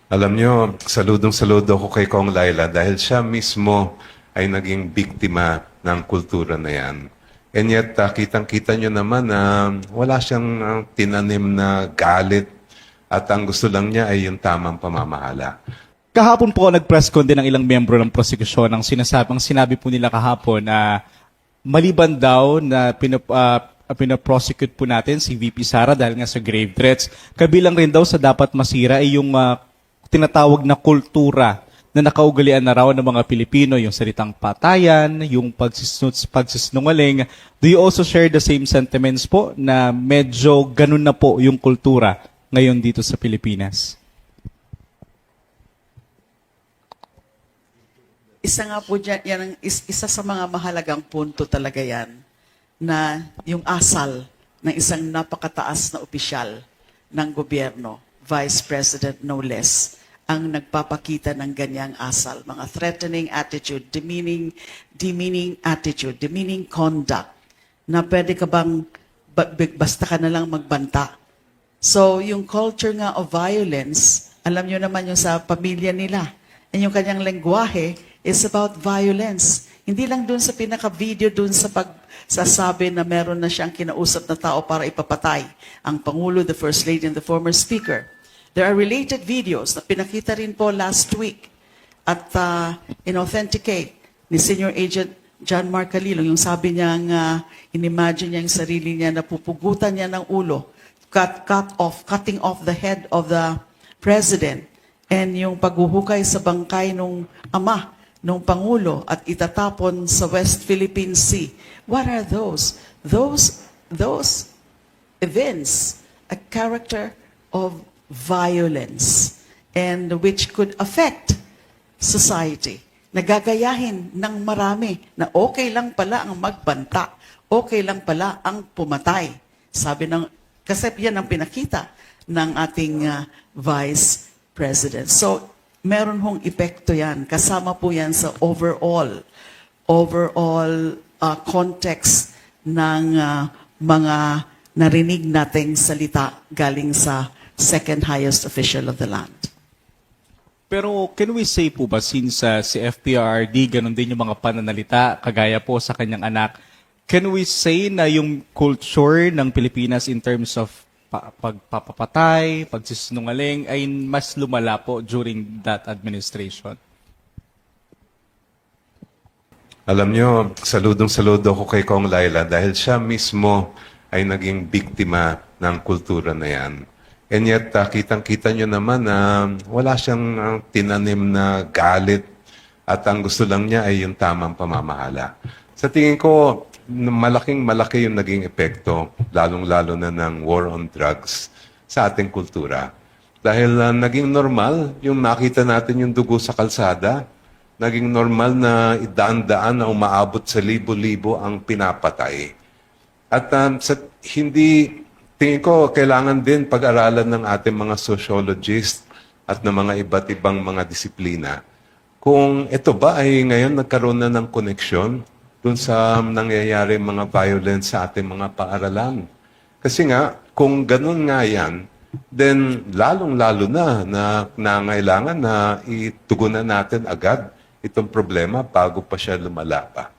Alam nyo, saludong-saludo ako kay Kong Laila dahil siya mismo ay naging biktima ng kultura na yan. And yet, kitang-kita nyo naman na wala siyang tinanim na galit at ang gusto lang niya ay yung tamang pamamahala. Kahapon po nag-press con din ng ilang miyembro ng prosekusyon ang sinabi po nila kahapon na maliban daw na pinaprosecute po natin si VP Sara dahil nga sa grave threats, kabilang rin daw sa dapat masira ay yung tinatawag na kultura na nakaugalian na raw ng mga Pilipino, yung salitang patayan, yung pagsisinungaling. Do you also share the same sentiments po na medyo ganun na po yung kultura ngayon dito sa Pilipinas? Isa nga po dyan, isa sa mga mahalagang punto talaga yan, na yung asal ng isang napakataas na opisyal ng gobyerno, Vice President no less, ang nagpapakita ng ganyang asal. Mga threatening attitude, demeaning attitude, demeaning conduct, na pwede ka bang, basta ka na lang magbanta. So, yung culture nga of violence, alam nyo naman yung sa pamilya nila, and yung kanyang lengguwahe, is about violence. Hindi lang dun sa pinaka-video, dun sa pagsasabi na meron na siyang kinausap na tao para ipapatay ang Pangulo, the First Lady, and the former Speaker. There are related videos na pinakita rin po last week at in-authenticate ni Senior Agent John Mark Calilo, yung sabi niyang inimagine niya yung sarili niya na pupugutan niya ng ulo, cutting off the head of the President, and yung paghuhukay sa bangkay nung ama ng Pangulo at itatapon sa West Philippine Sea. What are those? Those events, a character of violence, and which could affect society. Nagagayahin ng marami na okay lang pala ang magbanta, okay lang pala ang pumatay. Kasi yan ang pinakita ng ating Vice President. So, meron hong epekto yan. Kasama po yan sa overall context ng mga narinig nating salita galing sa second highest official of the land. Pero can we say po ba, since si FPRD, ganun din yung mga pananalita, kagaya po sa kanyang anak, can we say na yung culture ng Pilipinas in terms of pagpapatay, pagsisinungaling ay mas lumala po during that administration? Alam nyo, saludong-saludo ako kay Kong Laila dahil siya mismo ay naging biktima ng kultura na yan. And yet, kitang-kita nyo naman na wala siyang tinanim na galit at ang gusto lang niya ay yung tamang pamamahala. Sa tingin ko, malaki yung naging epekto, lalong-lalo na ng war on drugs sa ating kultura. Dahil naging normal yung makita natin yung dugo sa kalsada, naging normal na idaan-daan na umaabot sa libo-libo ang pinapatay. At tingin ko, kailangan din pag-aralan ng ating mga sociologist at ng mga iba't ibang mga disiplina kung ito ba ay ngayon nagkaroon na ng koneksyon dun sa nangyayari mga violence sa ating mga paaralan. Kasi nga, kung ganun nga yan, then lalong-lalo na nangailangan na itugunan natin agad itong problema bago pa siya lumala pa.